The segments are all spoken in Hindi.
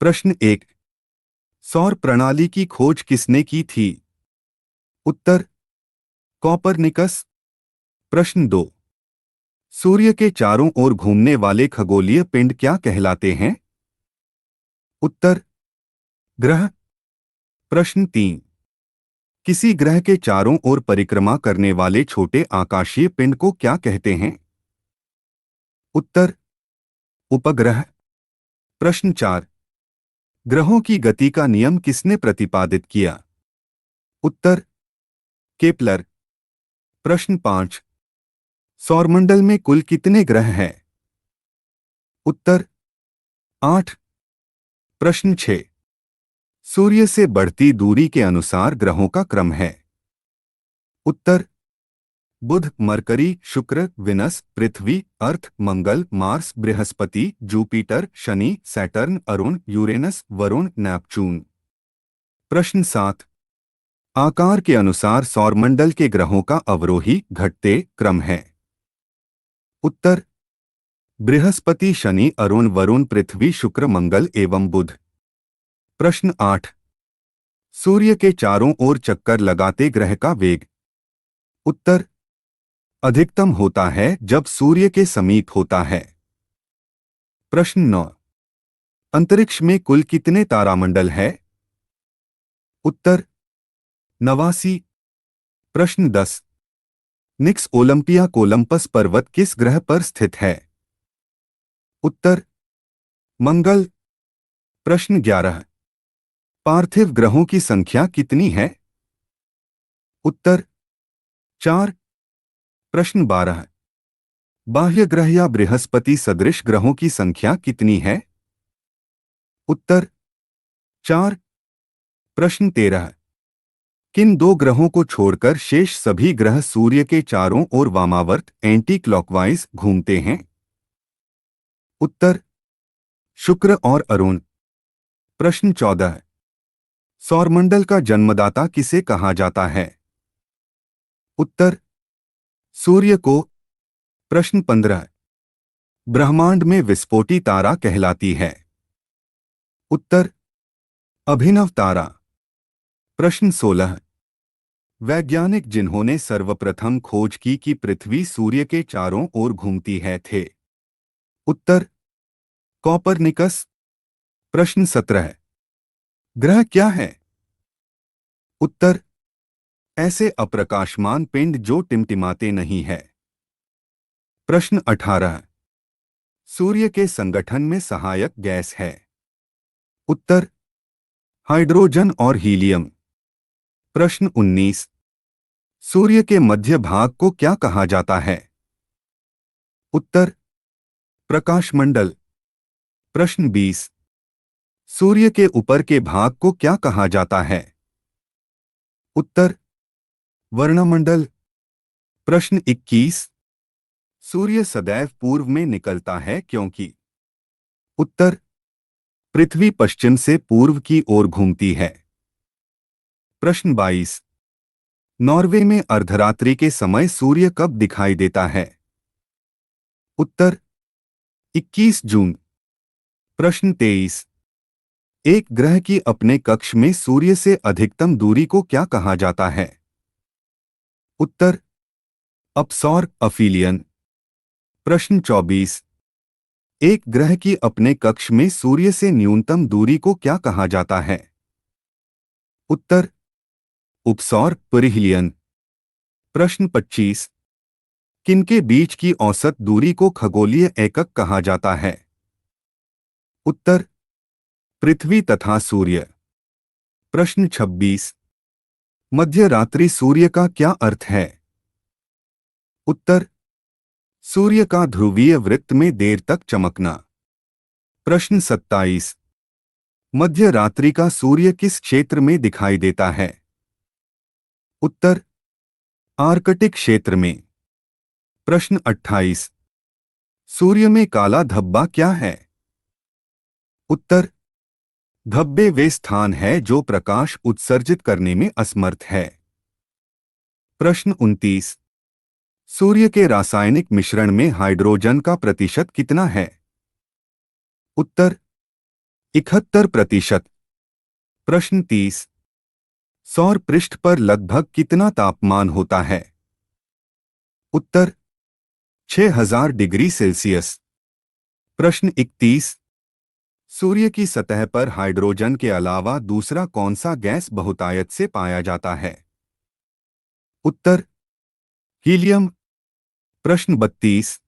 प्रश्न 1। सौर प्रणाली की खोज किसने की थी? उत्तर कॉपरनिकस। प्रश्न 2। सूर्य के चारों ओर घूमने वाले खगोलीय पिंड क्या कहलाते हैं? उत्तर ग्रह। प्रश्न 3। किसी ग्रह के चारों ओर परिक्रमा करने वाले छोटे आकाशीय पिंड को क्या कहते हैं? उत्तर उपग्रह। प्रश्न 4। ग्रहों की गति का नियम किसने प्रतिपादित किया? उत्तर केपलर। प्रश्न 5। सौरमंडल में कुल कितने ग्रह हैं? उत्तर 8। प्रश्न 6। सूर्य से बढ़ती दूरी के अनुसार ग्रहों का क्रम है? उत्तर बुध, मरकरी, शुक्र, विनस, पृथ्वी, अर्थ, मंगल, मार्स, बृहस्पति, जुपिटर, शनि, सैटर्न, अरुण, यूरेनस, वरुण, नेपच्यून। प्रश्न 7। आकार के अनुसार सौरमंडल के ग्रहों का अवरोही घटते क्रम है? उत्तर बृहस्पति, शनि, अरुण, वरुण, पृथ्वी, शुक्र, मंगल एवं बुध। प्रश्न 8। सूर्य के चारों ओर चक्कर लगाते ग्रह का वेग? उत्तर अधिकतम होता है जब सूर्य के समीप होता है। प्रश्न 9। अंतरिक्ष में कुल कितने तारामंडल है? उत्तर 89। प्रश्न 10। निक्स ओलंपिया कोलंपस पर्वत किस ग्रह पर स्थित है? उत्तर मंगल। प्रश्न 11। पार्थिव ग्रहों की संख्या कितनी है? उत्तर 4। प्रश्न 12। बाह्य ग्रह या बृहस्पति सदृश ग्रहों की संख्या कितनी है? उत्तर 4। प्रश्न 13। किन दो ग्रहों को छोड़कर शेष सभी ग्रह सूर्य के चारों ओर वामावर्त एंटी क्लॉकवाइज घूमते हैं? उत्तर शुक्र और अरुण। प्रश्न 14। सौरमंडल का जन्मदाता किसे कहा जाता है? उत्तर सूर्य को। प्रश्न 15। ब्रह्मांड में विस्फोटी तारा कहलाती है? उत्तर अभिनव तारा। प्रश्न 16। वैज्ञानिक जिन्होंने सर्वप्रथम खोज की कि पृथ्वी सूर्य के चारों ओर घूमती है थे? उत्तर कॉपरनिकस। प्रश्न 17। ग्रह क्या है? उत्तर ऐसे अप्रकाशमान पिंड जो टिमटिमाते नहीं है। प्रश्न 18। सूर्य के संगठन में सहायक गैस है? उत्तर हाइड्रोजन और हीलियम। प्रश्न 19। सूर्य के मध्य भाग को क्या कहा जाता है? उत्तर प्रकाशमंडल। प्रश्न 20। सूर्य के ऊपर के भाग को क्या कहा जाता है? उत्तर वर्णमंडल। प्रश्न 21। सूर्य सदैव पूर्व में निकलता है क्योंकि? उत्तर पृथ्वी पश्चिम से पूर्व की ओर घूमती है। प्रश्न 22। नॉर्वे में अर्धरात्रि के समय सूर्य कब दिखाई देता है? उत्तर 21 जून। प्रश्न 23। एक ग्रह की अपने कक्ष में सूर्य से अधिकतम दूरी को क्या कहा जाता है? उत्तर अपसौर अफीलियन। प्रश्न 24। एक ग्रह की अपने कक्ष में सूर्य से न्यूनतम दूरी को क्या कहा जाता है? उत्तर उपसौर परिहिलियन। प्रश्न 25। किनके बीच की औसत दूरी को खगोलीय एकक कहा जाता है? उत्तर पृथ्वी तथा सूर्य। प्रश्न 26। मध्य रात्रि सूर्य का क्या अर्थ है? उत्तर सूर्य का ध्रुवीय वृत्त में देर तक चमकना। प्रश्न 27। मध्य रात्रि का सूर्य किस क्षेत्र में दिखाई देता है? उत्तर आर्कटिक क्षेत्र में। प्रश्न 28। सूर्य में काला धब्बा क्या है? उत्तर धब्बे वे स्थान है जो प्रकाश उत्सर्जित करने में असमर्थ है। प्रश्न 29। सूर्य के रासायनिक मिश्रण में हाइड्रोजन का प्रतिशत कितना है? उत्तर 71%। प्रश्न 30। सौर पृष्ठ पर लगभग कितना तापमान होता है? उत्तर 6000 डिग्री सेल्सियस। प्रश्न 31। सूर्य की सतह पर हाइड्रोजन के अलावा दूसरा कौन सा गैस बहुतायत से पाया जाता है? उत्तर हीलियम। प्रश्न 32।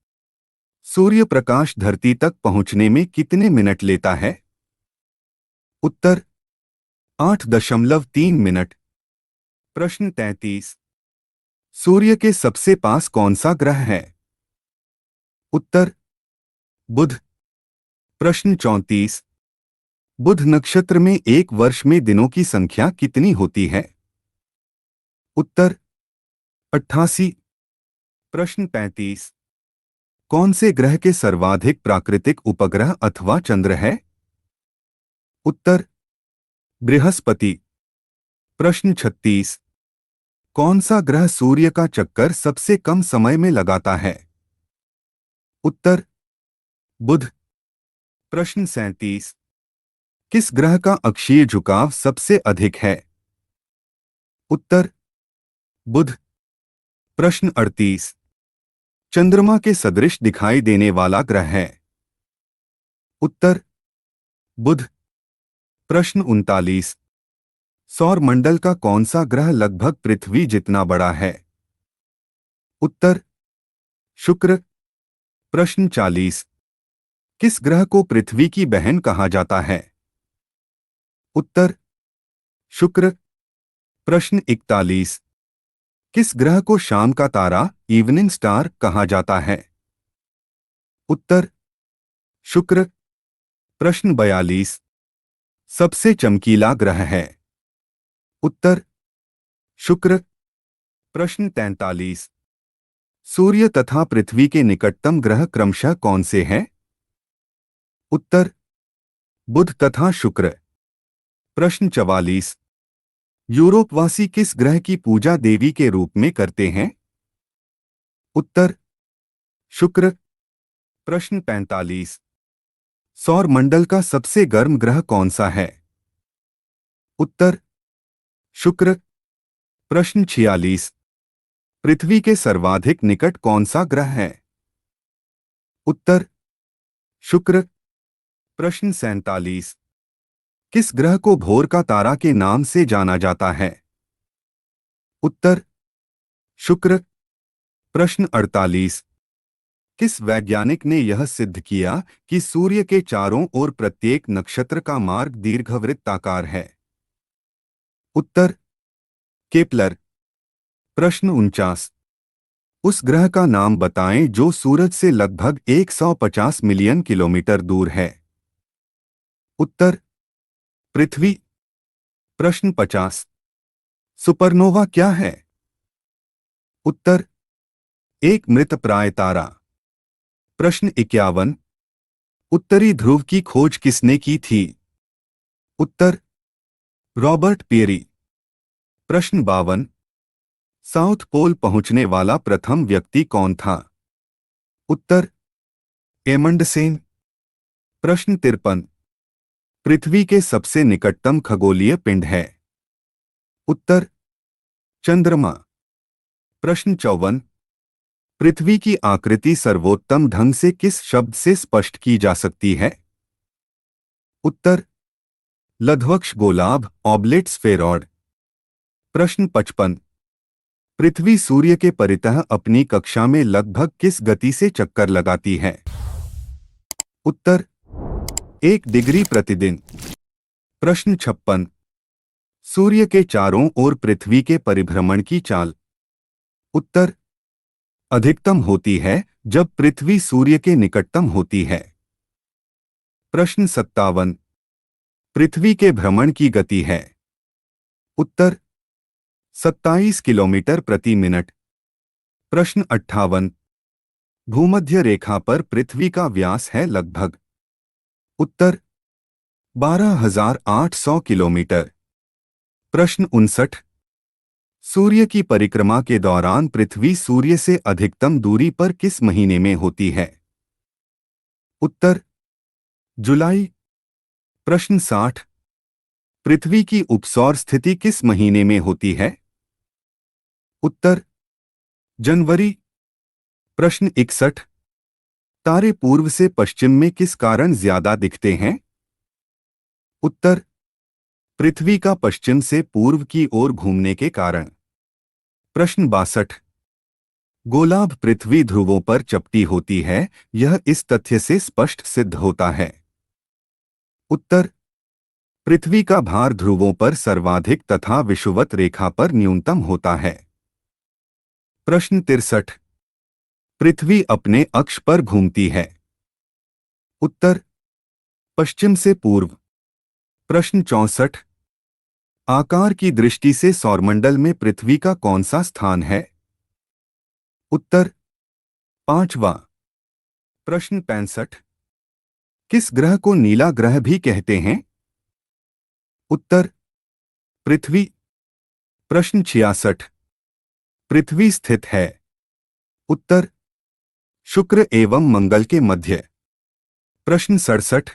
सूर्य प्रकाश धरती तक पहुंचने में कितने मिनट लेता है? उत्तर 8.3 मिनट। प्रश्न 33। सूर्य के सबसे पास कौन सा ग्रह है? उत्तर बुध। प्रश्न 34। बुध नक्षत्र में एक वर्ष में दिनों की संख्या कितनी होती है? उत्तर 88। प्रश्न 35। कौन से ग्रह के सर्वाधिक प्राकृतिक उपग्रह अथवा चंद्र है? उत्तर बृहस्पति। प्रश्न 36। कौन सा ग्रह सूर्य का चक्कर सबसे कम समय में लगाता है? उत्तर बुध। प्रश्न 37। किस ग्रह का अक्षीय झुकाव सबसे अधिक है? उत्तर बुध। प्रश्न 38। चंद्रमा के सदृश दिखाई देने वाला ग्रह है? उत्तर बुध। प्रश्न 39। सौर मंडल का कौन सा ग्रह लगभग पृथ्वी जितना बड़ा है? उत्तर शुक्र। प्रश्न 40। किस ग्रह को पृथ्वी की बहन कहा जाता है? उत्तर शुक्र। प्रश्न 41। किस ग्रह को शाम का तारा इवनिंग स्टार कहा जाता है? उत्तर शुक्र। प्रश्न 42। सबसे चमकीला ग्रह है? उत्तर शुक्र। प्रश्न 43। सूर्य तथा पृथ्वी के निकटतम ग्रह क्रमशः कौन से हैं? उत्तर बुध तथा शुक्र। प्रश्न 44। यूरोपवासी किस ग्रह की पूजा देवी के रूप में करते हैं? उत्तर शुक्र। प्रश्न 45। सौर मंडल का सबसे गर्म ग्रह कौन सा है? उत्तर शुक्र। प्रश्न 46। पृथ्वी के सर्वाधिक निकट कौन सा ग्रह है? उत्तर शुक्र। प्रश्न 47। किस ग्रह को भोर का तारा के नाम से जाना जाता है? उत्तर शुक्र। प्रश्न 48। किस वैज्ञानिक ने यह सिद्ध किया कि सूर्य के चारों ओर प्रत्येक नक्षत्र का मार्ग दीर्घवृत्ताकार है? उत्तर केपलर। प्रश्न 49। उस ग्रह का नाम बताएं जो सूरज से लगभग 150 मिलियन किलोमीटर दूर है? उत्तर पृथ्वी। प्रश्न 50। सुपरनोवा क्या है? उत्तर एक मृतप्राय तारा। प्रश्न 51। उत्तरी ध्रुव की खोज किसने की थी? उत्तर रॉबर्ट पेरी। प्रश्न 52। साउथ पोल पहुंचने वाला प्रथम व्यक्ति कौन था? उत्तर एमंडसेन। प्रश्न 53। पृथ्वी के सबसे निकटतम खगोलीय पिंड है? उत्तर चंद्रमा। प्रश्न 54। पृथ्वी की आकृति सर्वोत्तम ढंग से किस शब्द से स्पष्ट की जा सकती है? उत्तर लध्वक्ष गोलाभ ऑब्लेट स्फेरॉइड। प्रश्न 55। पृथ्वी सूर्य के परितः अपनी कक्षा में लगभग किस गति से चक्कर लगाती है? उत्तर 1 डिग्री प्रतिदिन। प्रश्न 56। सूर्य के चारों ओर पृथ्वी के परिभ्रमण की चाल? उत्तर अधिकतम होती है जब पृथ्वी सूर्य के निकटतम होती है। प्रश्न 57। पृथ्वी के भ्रमण की गति है? उत्तर 27 किलोमीटर प्रति मिनट। प्रश्न 58। भूमध्य रेखा पर पृथ्वी का व्यास है लगभग? उत्तर 12,800 किलोमीटर। प्रश्न 59। सूर्य की परिक्रमा के दौरान पृथ्वी सूर्य से अधिकतम दूरी पर किस महीने में होती है? उत्तर जुलाई। प्रश्न 60। पृथ्वी की उपसौर स्थिति किस महीने में होती है? उत्तर जनवरी। प्रश्न 61। तारे पूर्व से पश्चिम में किस कारण ज्यादा दिखते हैं? उत्तर पृथ्वी का पश्चिम से पूर्व की ओर घूमने के कारण। प्रश्न 62। गोलाभ पृथ्वी ध्रुवों पर चपटी होती है, यह इस तथ्य से स्पष्ट सिद्ध होता है। उत्तर पृथ्वी का भार ध्रुवों पर सर्वाधिक तथा विषुवत रेखा पर न्यूनतम होता है। प्रश्न 63। पृथ्वी अपने अक्ष पर घूमती है। उत्तर पश्चिम से पूर्व। प्रश्न 64। आकार की दृष्टि से सौरमंडल में पृथ्वी का कौन सा स्थान है? उत्तर पांचवा। प्रश्न 65। किस ग्रह को नीला ग्रह भी कहते हैं? उत्तर पृथ्वी। प्रश्न 66। पृथ्वी स्थित है। उत्तर शुक्र एवं मंगल के मध्य। प्रश्न 67।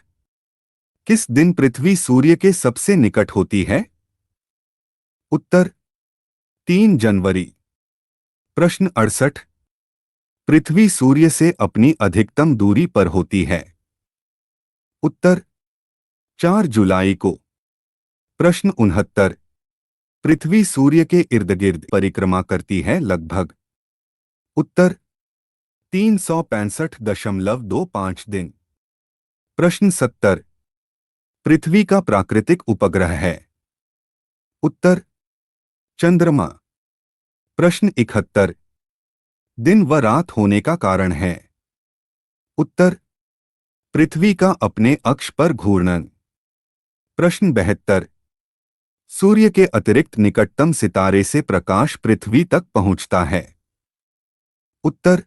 किस दिन पृथ्वी सूर्य के सबसे निकट होती है? उत्तर 3 जनवरी। प्रश्न 68। पृथ्वी सूर्य से अपनी अधिकतम दूरी पर होती है। उत्तर 4 जुलाई को। प्रश्न 69। पृथ्वी सूर्य के इर्द गिर्द परिक्रमा करती है लगभग। उत्तर 365.25 दिन। प्रश्न 70। पृथ्वी का प्राकृतिक उपग्रह है। उत्तर चंद्रमा। प्रश्न 71। दिन व रात होने का कारण है। उत्तर पृथ्वी का अपने अक्ष पर घूर्णन। प्रश्न 72। सूर्य के अतिरिक्त निकटतम सितारे से प्रकाश पृथ्वी तक पहुंचता है। उत्तर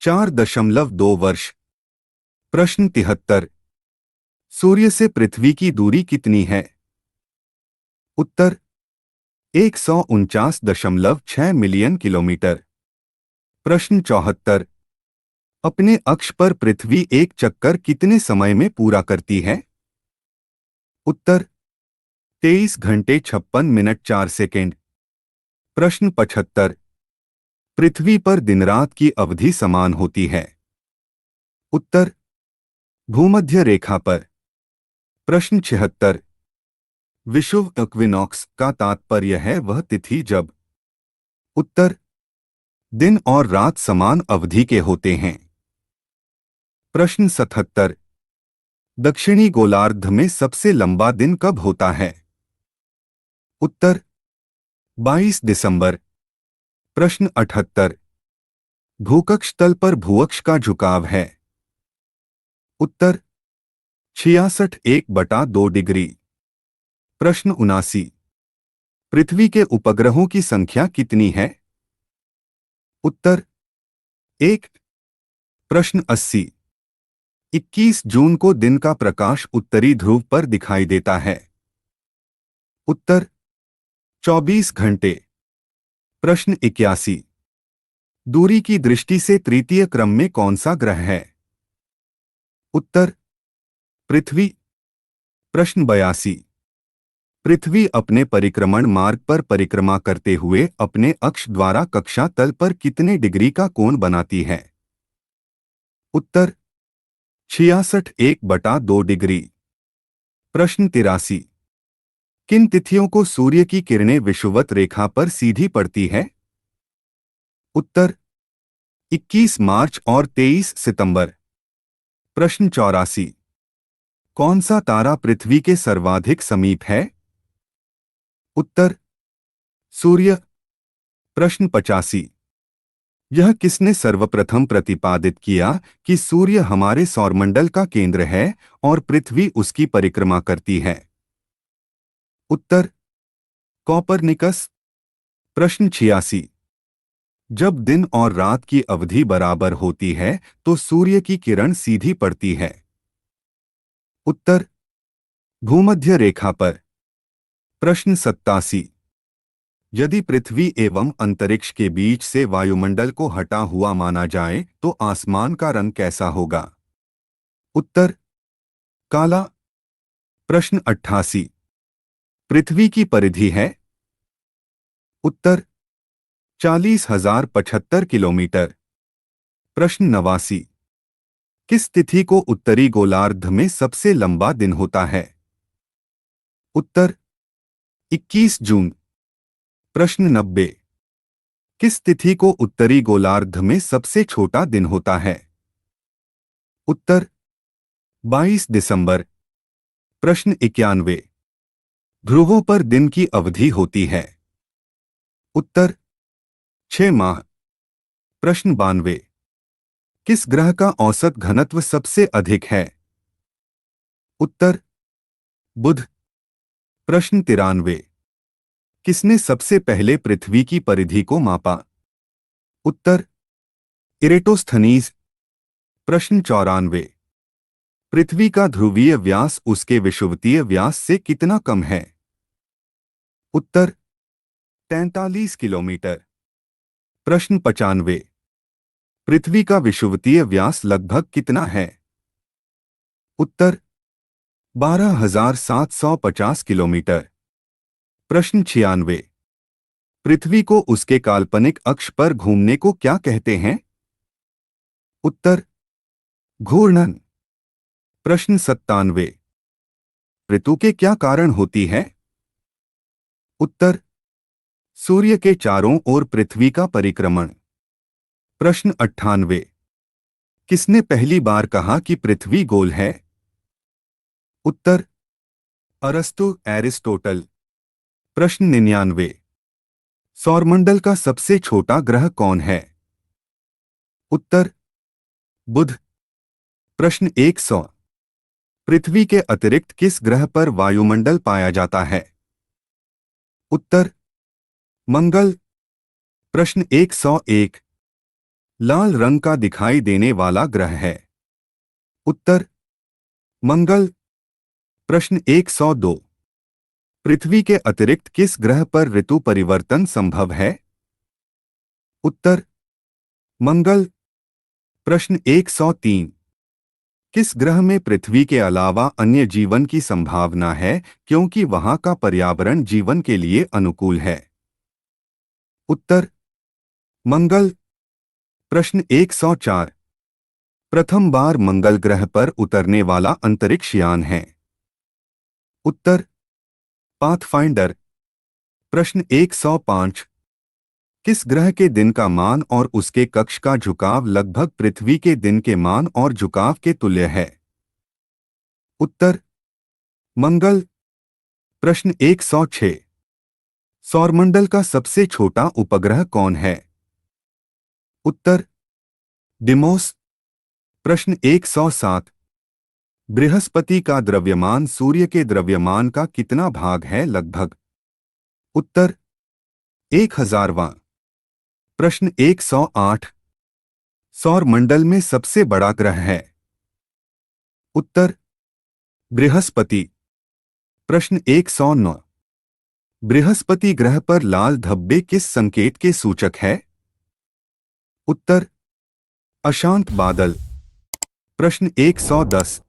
4.2 वर्ष। प्रश्न 73। सूर्य से पृथ्वी की दूरी कितनी है? उत्तर 149.6 मिलियन किलोमीटर। प्रश्न 74। अपने अक्ष पर पृथ्वी एक चक्कर कितने समय में पूरा करती है? उत्तर 23 घंटे 56 मिनट 4 सेकेंड। प्रश्न 75। पृथ्वी पर दिन रात की अवधि समान होती है। उत्तर भूमध्य रेखा पर। प्रश्न 76। विषुव इक्विनॉक्स का तात्पर्य है वह तिथि जब। उत्तर दिन और रात समान अवधि के होते हैं। प्रश्न 77। दक्षिणी गोलार्ध में सबसे लंबा दिन कब होता है? उत्तर 22 दिसंबर। प्रश्न 78। भूकक्ष तल पर भूअक्ष का झुकाव है। उत्तर 66.1/2 डिग्री। प्रश्न 79। पृथ्वी के उपग्रहों की संख्या कितनी है? उत्तर 1। प्रश्न 80। 21 जून को दिन का प्रकाश उत्तरी ध्रुव पर दिखाई देता है। उत्तर 24 घंटे। प्रश्न 81। दूरी की दृष्टि से तृतीय क्रम में कौन सा ग्रह है? उत्तर पृथ्वी। प्रश्न 82। पृथ्वी अपने परिक्रमण मार्ग पर परिक्रमा करते हुए अपने अक्ष द्वारा कक्षा तल पर कितने डिग्री का कोण बनाती है? उत्तर 66.1/2 डिग्री। प्रश्न 83। किन तिथियों को सूर्य की किरणें विषुवत रेखा पर सीधी पड़ती है? उत्तर 21 मार्च और 23 सितंबर। प्रश्न 84। कौन सा तारा पृथ्वी के सर्वाधिक समीप है? उत्तर सूर्य। प्रश्न 85। यह किसने सर्वप्रथम प्रतिपादित किया कि सूर्य हमारे सौरमंडल का केंद्र है और पृथ्वी उसकी परिक्रमा करती है? उत्तर कॉपरनिकस। प्रश्न 86। जब दिन और रात की अवधि बराबर होती है तो सूर्य की किरण सीधी पड़ती है। उत्तर भूमध्य रेखा पर। प्रश्न 87। यदि पृथ्वी एवं अंतरिक्ष के बीच से वायुमंडल को हटा हुआ माना जाए तो आसमान का रंग कैसा होगा? उत्तर काला। प्रश्न 88। पृथ्वी की परिधि है? उत्तर 40,075 किलोमीटर। प्रश्न 89। किस तिथि को उत्तरी गोलार्ध में सबसे लंबा दिन होता है? उत्तर 21 जून। प्रश्न 90। किस तिथि को उत्तरी गोलार्ध में सबसे छोटा दिन होता है? उत्तर 22 दिसंबर। प्रश्न 91। ध्रुवों पर दिन की अवधि होती है? उत्तर 6 माह। प्रश्न 92। किस ग्रह का औसत घनत्व सबसे अधिक है? उत्तर बुध। प्रश्न 93। किसने सबसे पहले पृथ्वी की परिधि को मापा? उत्तर इरेटोस्थनीज। प्रश्न 94। पृथ्वी का ध्रुवीय व्यास उसके विषुवतीय व्यास से कितना कम है? उत्तर 43 किलोमीटर। प्रश्न 95। पृथ्वी का विषुवतीय व्यास लगभग कितना है? उत्तर 12,750 किलोमीटर। प्रश्न 96। पृथ्वी को उसके काल्पनिक अक्ष पर घूमने को क्या कहते हैं? उत्तर घूर्णन। प्रश्न 97। ऋतु के क्या कारण होती है? उत्तर सूर्य के चारों ओर पृथ्वी का परिक्रमण। प्रश्न 98। किसने पहली बार कहा कि पृथ्वी गोल है? उत्तर अरस्तु एरिस्टोटल। प्रश्न 99। सौरमंडल का सबसे छोटा ग्रह कौन है? उत्तर बुध। प्रश्न 100। पृथ्वी के अतिरिक्त किस ग्रह पर वायुमंडल पाया जाता है? उत्तर मंगल। प्रश्न 101। लाल रंग का दिखाई देने वाला ग्रह है? उत्तर मंगल। प्रश्न 102। पृथ्वी के अतिरिक्त किस ग्रह पर ऋतु परिवर्तन संभव है? उत्तर मंगल। प्रश्न 103। किस ग्रह में पृथ्वी के अलावा अन्य जीवन की संभावना है क्योंकि वहां का पर्यावरण जीवन के लिए अनुकूल है? उत्तर मंगल। प्रश्न 104। प्रथम बार मंगल ग्रह पर उतरने वाला अंतरिक्ष यान है? उत्तर पाथफाइंडर। प्रश्न 105। किस ग्रह के दिन का मान और उसके कक्ष का झुकाव लगभग पृथ्वी के दिन के मान और झुकाव के तुल्य है? उत्तर मंगल। प्रश्न 106। सौरमंडल का सबसे छोटा उपग्रह कौन है? उत्तर डिमोस। प्रश्न 107। बृहस्पति का द्रव्यमान सूर्य के द्रव्यमान का कितना भाग है लगभग? उत्तर 1000वां। प्रश्न 108। सौरमंडल में सबसे बड़ा ग्रह है? उत्तर बृहस्पति। प्रश्न 109। बृहस्पति ग्रह पर लाल धब्बे किस संकेत के सूचक है? उत्तर अशांत बादल। प्रश्न 110।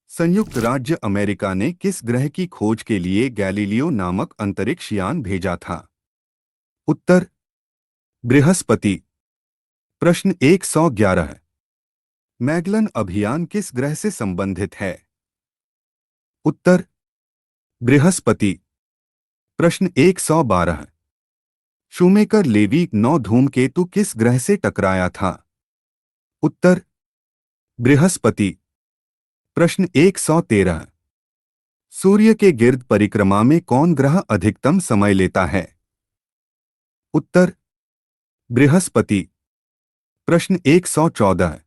संयुक्त राज्य अमेरिका ने किस ग्रह की खोज के लिए गैलीलियो नामक अंतरिक्ष यान भेजा था? उत्तर बृहस्पति। प्रश्न 111। मैगलन अभियान किस ग्रह से संबंधित है? उत्तर बृहस्पति। प्रश्न 112। शूमेकर लेवी 9 धूमकेतु किस ग्रह से टकराया था? उत्तर बृहस्पति। प्रश्न 113। सूर्य के गिर्द परिक्रमा में कौन ग्रह अधिकतम समय लेता है? उत्तर बृहस्पति। प्रश्न 114।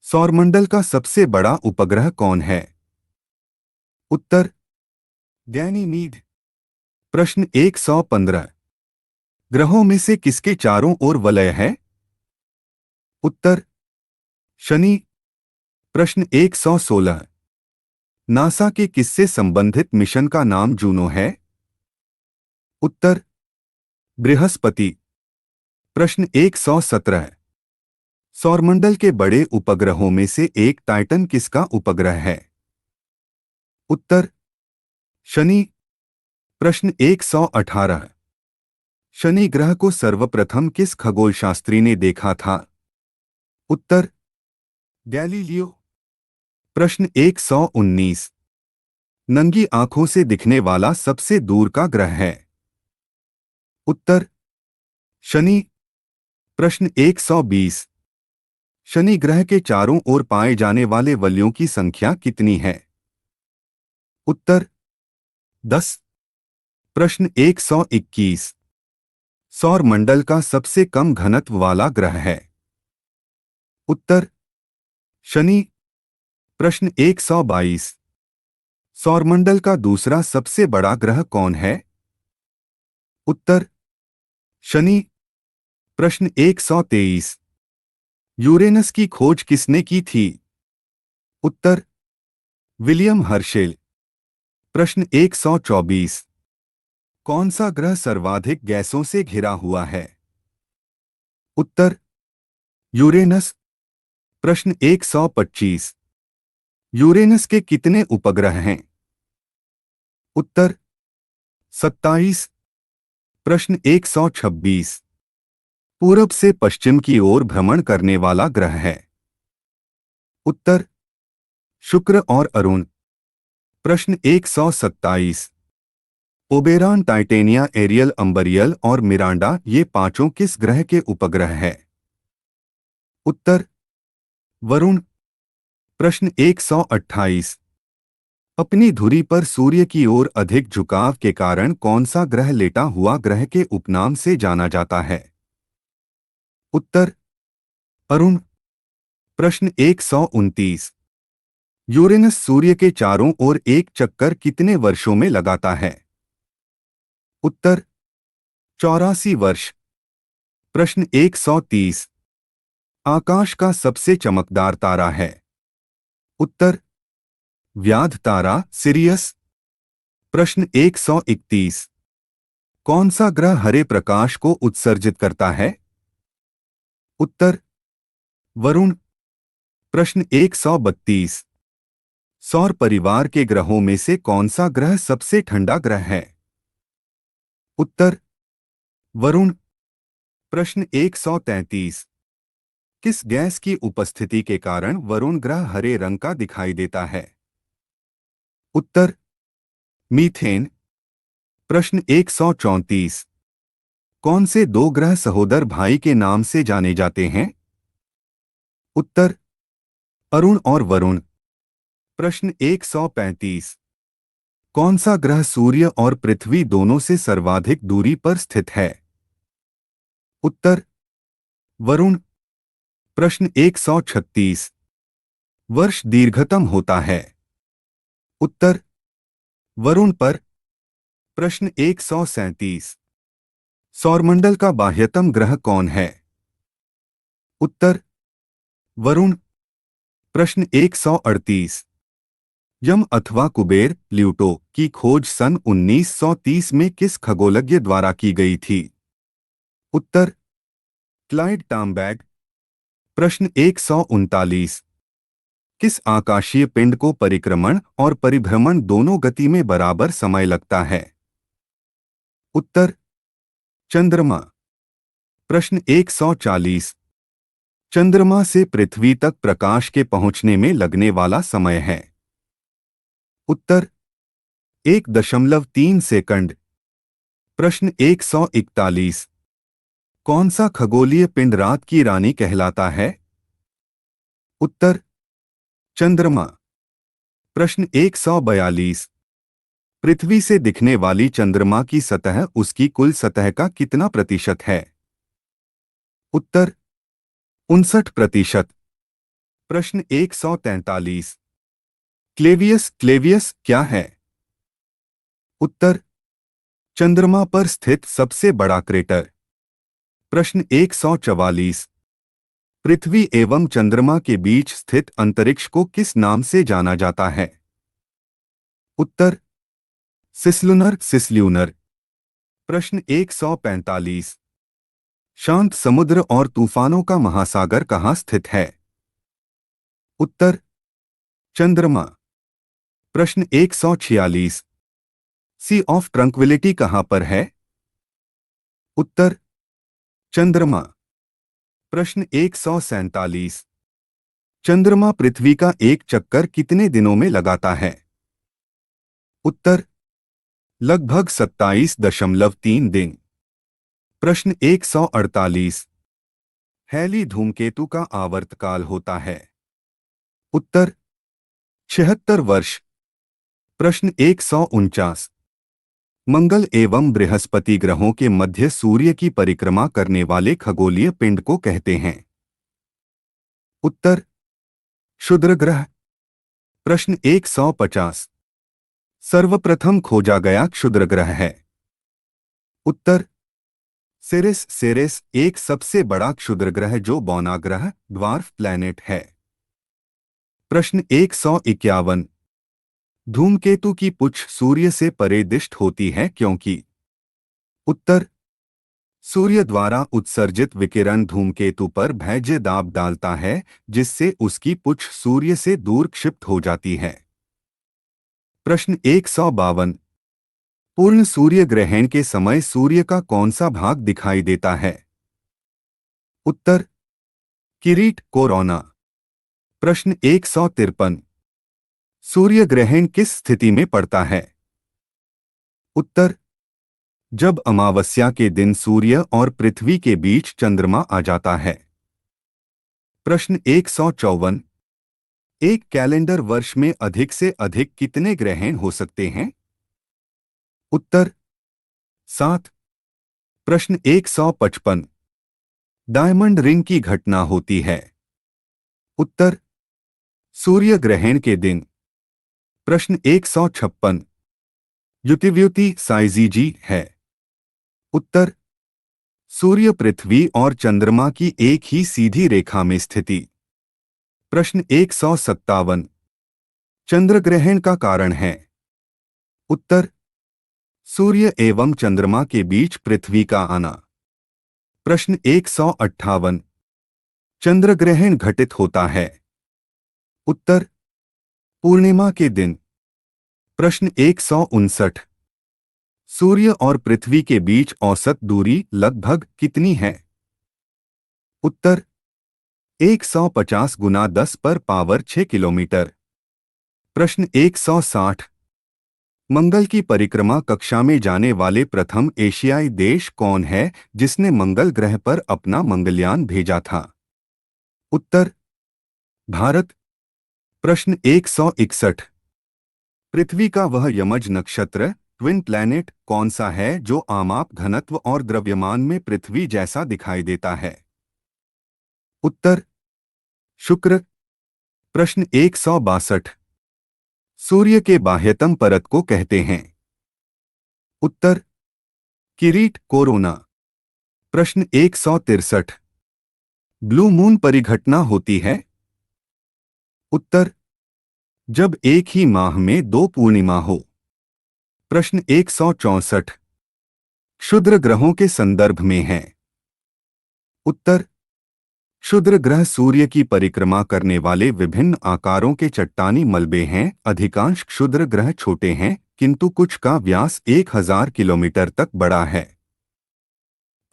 सौरमंडल का सबसे बड़ा उपग्रह कौन है? उत्तर गैनीमीड। प्रश्न 115। ग्रहों में से किसके चारों ओर वलय है? उत्तर शनि। प्रश्न 116। नासा के किससे संबंधित मिशन का नाम जूनो है? उत्तर बृहस्पति। प्रश्न 117। सौरमंडल के बड़े उपग्रहों में से एक टाइटन किसका उपग्रह है? उत्तर शनि। प्रश्न 118। शनि ग्रह को सर्वप्रथम किस खगोलशास्त्री ने देखा था? उत्तर गैलीलियो। प्रश्न 119। नंगी आंखों से दिखने वाला सबसे दूर का ग्रह है? उत्तर शनि। प्रश्न 120। शनि ग्रह के चारों ओर पाए जाने वाले वलयों की संख्या कितनी है? उत्तर 10। प्रश्न 121। सौर मंडल का सबसे कम घनत्व वाला ग्रह है? उत्तर शनि। प्रश्न 122। सौरमंडल का दूसरा सबसे बड़ा ग्रह कौन है? उत्तर शनि। प्रश्न 123। यूरेनस की खोज किसने की थी? उत्तर विलियम हर्शेल। प्रश्न 124। कौन सा ग्रह सर्वाधिक गैसों से घिरा हुआ है? उत्तर यूरेनस। प्रश्न 125। यूरेनस के कितने उपग्रह हैं? उत्तर 27। प्रश्न 126। पूरब से पश्चिम की ओर भ्रमण करने वाला ग्रह है? उत्तर शुक्र और अरुण। प्रश्न 127। ओबेरॉन, टाइटेनिया, एरियल, अंबरियल और मिरांडा ये पांचों किस ग्रह के उपग्रह हैं? उत्तर वरुण। प्रश्न 128। अपनी धुरी पर सूर्य की ओर अधिक झुकाव के कारण कौन सा ग्रह लेटा हुआ ग्रह के उपनाम से जाना जाता है? उत्तर अरुण। प्रश्न 129। यूरेनस सूर्य के चारों ओर एक चक्कर कितने वर्षों में लगाता है? उत्तर 84 वर्ष। प्रश्न 130। आकाश का सबसे चमकदार तारा है? उत्तर व्याध तारा, सिरियस। प्रश्न 131। कौन सा ग्रह हरे प्रकाश को उत्सर्जित करता है? उत्तर वरुण। प्रश्न 132। सौर परिवार के ग्रहों में से कौन सा ग्रह सबसे ठंडा ग्रह है? उत्तर वरुण। प्रश्न 133। किस गैस की उपस्थिति के कारण वरुण ग्रह हरे रंग का दिखाई देता है? उत्तर मीथेन। प्रश्न 134। कौन से दो ग्रह सहोदर भाई के नाम से जाने जाते हैं? उत्तर अरुण और वरुण। प्रश्न 135। कौन सा ग्रह सूर्य और पृथ्वी दोनों से सर्वाधिक दूरी पर स्थित है? उत्तर वरुण। प्रश्न 136। वर्ष दीर्घतम होता है? उत्तर वरुण पर। प्रश्न 137। सौरमंडल का बाह्यतम ग्रह कौन है? उत्तर वरुण। प्रश्न 138। यम अथवा कुबेर, प्लूटो की खोज सन 1930 में किस खगोलज्ञ द्वारा की गई थी? उत्तर क्लाइड टॉम्बैग। प्रश्न 139। किस आकाशीय पिंड को परिक्रमण और परिभ्रमण दोनों गति में बराबर समय लगता है? उत्तर चंद्रमा। प्रश्न 140। चंद्रमा से पृथ्वी तक प्रकाश के पहुंचने में लगने वाला समय है? उत्तर 1.3 सेकंड। प्रश्न 141। कौन सा खगोलीय पिंड रात की रानी कहलाता है? उत्तर चंद्रमा। प्रश्न 142। पृथ्वी से दिखने वाली चंद्रमा की सतह उसकी कुल सतह का कितना प्रतिशत है? उत्तर 59%। प्रश्न 143। क्लेवियस क्लेवियस क्या है? उत्तर चंद्रमा पर स्थित सबसे बड़ा क्रेटर। प्रश्न 144। पृथ्वी एवं चंद्रमा के बीच स्थित अंतरिक्ष को किस नाम से जाना जाता है? उत्तर सिसलुनर सिसल्यूनर। प्रश्न 145। शांत समुद्र और तूफानों का महासागर कहाँ स्थित है? उत्तर चंद्रमा। प्रश्न 146। सी ऑफ ट्रंक्विलिटी कहां पर है? उत्तर चंद्रमा। प्रश्न 147। चंद्रमा पृथ्वी का एक चक्कर कितने दिनों में लगाता है? उत्तर लगभग 27.3 दिन। प्रश्न 148। हैली धूमकेतु का आवर्तकाल होता है? उत्तर 76 वर्ष। प्रश्न 149। मंगल एवं बृहस्पति ग्रहों के मध्य सूर्य की परिक्रमा करने वाले खगोलीय पिंड को कहते हैं? उत्तर क्षुद्र ग्रह। प्रश्न 150। सर्वप्रथम खोजा गया क्षुद्र ग्रह है? उत्तर सिरिस। सिरिस एक सबसे बड़ा क्षुद्र ग्रह जो बौना ग्रह ड्वार्फ प्लैनेट है। प्रश्न 151। धूमकेतु की पुच्छ सूर्य से परे दिष्ट होती है क्योंकि? उत्तर सूर्य द्वारा उत्सर्जित विकिरण धूमकेतु पर भैज्य दाब डालता है जिससे उसकी पुच्छ सूर्य से दूर क्षिप्त हो जाती है। प्रश्न 152। पूर्ण सूर्य ग्रहण के समय सूर्य का कौन सा भाग दिखाई देता है? उत्तर किरीट कोरोना। प्रश्न 153। सूर्य ग्रहण किस स्थिति में पड़ता है? उत्तर जब अमावस्या के दिन सूर्य और पृथ्वी के बीच चंद्रमा आ जाता है। प्रश्न 154। एक कैलेंडर वर्ष में अधिक से अधिक कितने ग्रहण हो सकते हैं? उत्तर 7। प्रश्न 155। डायमंड रिंग की घटना होती है? उत्तर सूर्य ग्रहण के दिन। प्रश्न 156। युतिव्युति साइजीजी है? उत्तर सूर्य पृथ्वी और चंद्रमा की एक ही सीधी रेखा में स्थिति। प्रश्न 157। चंद्र ग्रहण का कारण है? उत्तर सूर्य एवं चंद्रमा के बीच पृथ्वी का आना। प्रश्न 158। चंद्र ग्रहण घटित होता है? उत्तर पूर्णिमा के दिन। प्रश्न 159। सूर्य और पृथ्वी के बीच औसत दूरी लगभग कितनी है? उत्तर 150 गुना 10 पर पावर 6 किलोमीटर। प्रश्न 160। मंगल की परिक्रमा कक्षा में जाने वाले प्रथम एशियाई देश कौन है जिसने मंगल ग्रह पर अपना मंगलयान भेजा था? उत्तर भारत। प्रश्न 161। पृथ्वी का वह यमज नक्षत्र ट्विन प्लैनेट कौन सा है जो आमाप घनत्व और द्रव्यमान में पृथ्वी जैसा दिखाई देता है? उत्तर शुक्र। प्रश्न 162। सूर्य के बाह्यतम परत को कहते हैं? उत्तर किरीट कोरोना। प्रश्न 163। ब्लू मून परिघटना होती है? उत्तर जब एक ही माह में 2 पूर्णिमा हो। प्रश्न 164। क्षुद्र ग्रहों के संदर्भ में है? उत्तर क्षुद्र ग्रह सूर्य की परिक्रमा करने वाले विभिन्न आकारों के चट्टानी मलबे हैं। अधिकांश क्षुद्र ग्रह छोटे हैं किंतु कुछ का व्यास 1000 किलोमीटर तक बड़ा है।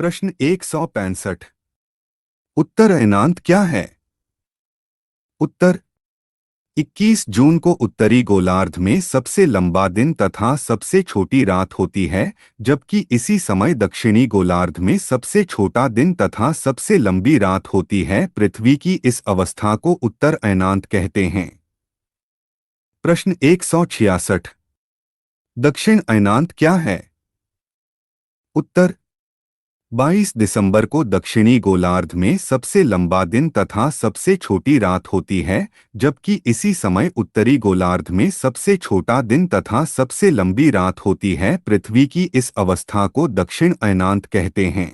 प्रश्न 165। उत्तर अयनांत क्या है? उत्तर 21 जून को उत्तरी गोलार्ध में सबसे लंबा दिन तथा सबसे छोटी रात होती है जबकि इसी समय दक्षिणी गोलार्ध में सबसे छोटा दिन तथा सबसे लंबी रात होती है। पृथ्वी की इस अवस्था को उत्तर अयनांत कहते हैं। प्रश्न 166। दक्षिण अयनांत क्या है? उत्तर 22 दिसंबर को दक्षिणी गोलार्ध में सबसे लंबा दिन तथा सबसे छोटी रात होती है जबकि इसी समय उत्तरी गोलार्ध में सबसे छोटा दिन तथा सबसे लंबी रात होती है। पृथ्वी की इस अवस्था को दक्षिण अयनांत कहते हैं।